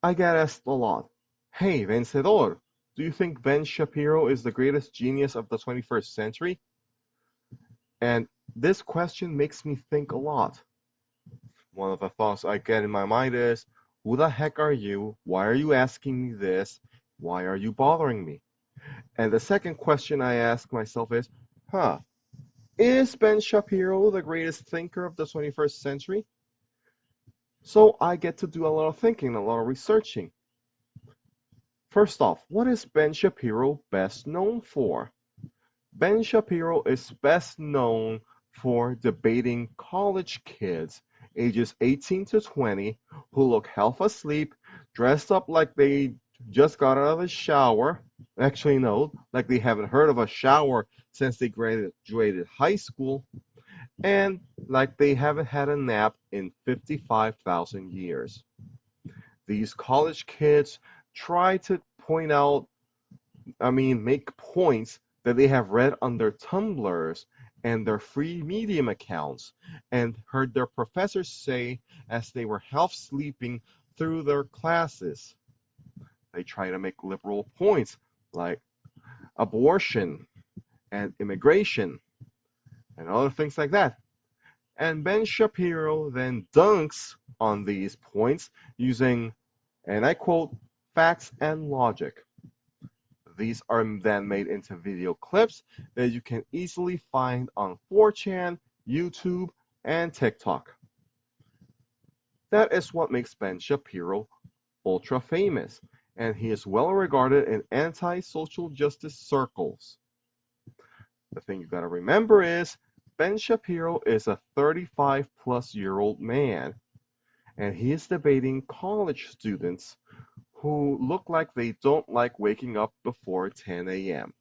I get asked a lot, "Hey, Vencedor, do you think Ben Shapiro is the greatest genius of the 21st century?" And this question makes me think a lot. One of the thoughts I get in my mind is, who the heck are you? Why are you asking me this? Why are you bothering me? And the second question I ask myself is, huh, is Ben Shapiro the greatest thinker of the 21st century? So I get to do a lot of thinking, a lot of researching. First off, what is Ben Shapiro best known for? Ben Shapiro is best known for debating college kids ages 18 to 20 who look half asleep, dressed up like they just got out of the shower. Actually, no, like they haven't heard of a shower since they graduated high school, and like they haven't had a nap in 55,000 years. These college kids try to make points that they have read on their Tumblrs and their free Medium accounts and heard their professors say as they were half sleeping through their classes. They try to make liberal points like abortion and immigration and other things like that. And Ben Shapiro then dunks on these points using, and I quote, facts and logic. These are then made into video clips that you can easily find on 4chan, YouTube, and TikTok. That is what makes Ben Shapiro ultra famous, and he is well regarded in anti-social justice circles. The thing you gotta remember is Ben Shapiro is a 35-plus-year-old man, and he is debating college students who look like they don't like waking up before 10 a.m.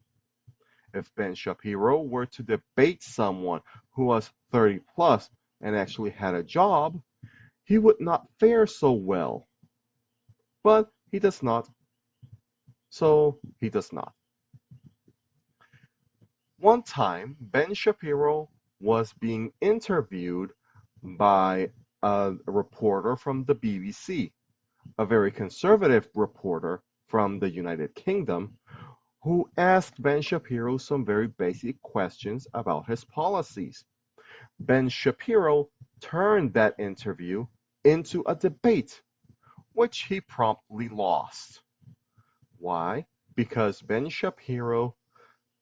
If Ben Shapiro were to debate someone who was 30 plus and actually had a job, he would not fare so well. But he does not, so he does not. One time, Ben Shapiro was being interviewed by a reporter from the BBC, a very conservative reporter from the United Kingdom, who asked Ben Shapiro some very basic questions about his policies. Ben Shapiro turned that interview into a debate, which he promptly lost. Why? Because Ben Shapiro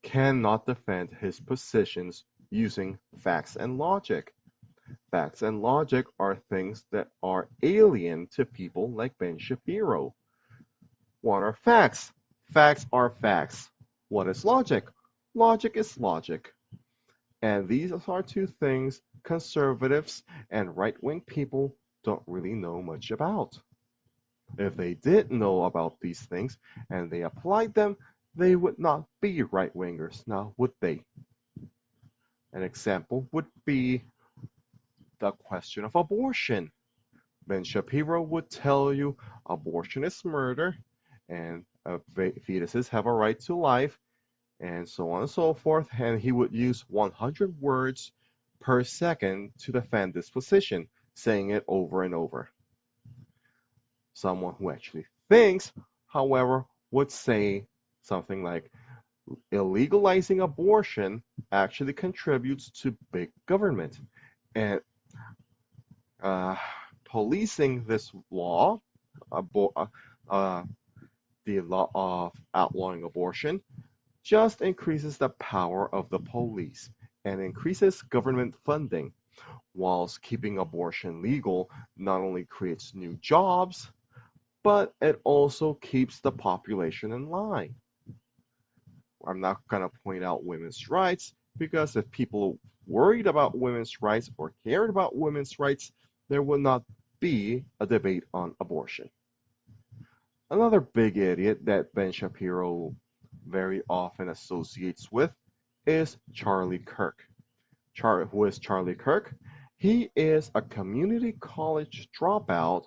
cannot defend his positions using facts and logic. Facts and logic are things that are alien to people like Ben Shapiro. What are facts? Facts are facts. What is logic? Logic is logic. And these are two things conservatives and right-wing people don't really know much about. If they did know about these things and they applied them, they would not be right-wingers, now would they? An example would be the question of abortion. Ben Shapiro would tell you abortion is murder and fetuses have a right to life and so on and so forth, and he would use 100 words per second to defend this position, saying it over and over. Someone who actually thinks, however, would say something like illegalizing abortion actually contributes to big government, and uh, policing this law, abo- uh, uh, the law of outlawing abortion, just increases the power of the police and increases government funding, whilst keeping abortion legal not only creates new jobs, but it also keeps the population in line. I'm not going to point out women's rights because if people worried about women's rights or cared about women's rights, there would not be a debate on abortion. Another big idiot that Ben Shapiro very often associates with is Charlie Kirk. Who is Charlie Kirk? He is a community college dropout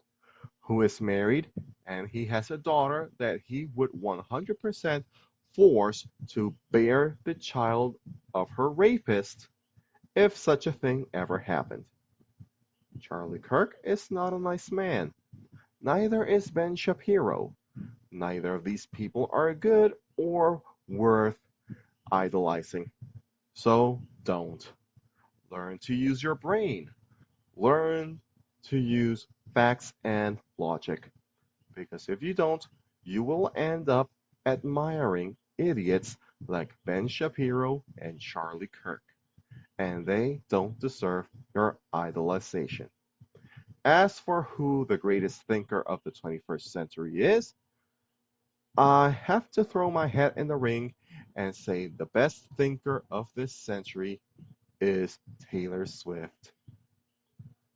who is married and he has a daughter that he would 100% force to bear the child of her rapist if such a thing ever happened. Charlie Kirk is not a nice man. Neither is Ben Shapiro. Neither of these people are good or worth idolizing. So don't. Learn to use your brain. Learn to use facts and logic. Because if you don't, you will end up admiring idiots like Ben Shapiro and Charlie Kirk. And they don't deserve your idolization. As for who the greatest thinker of the 21st century is, I have to throw my hat in the ring and say the best thinker of this century is Taylor Swift.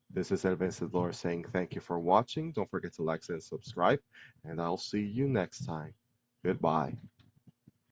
This is El Vencedor saying thank you for watching. Don't forget to like and subscribe, and I'll see you next time. Goodbye.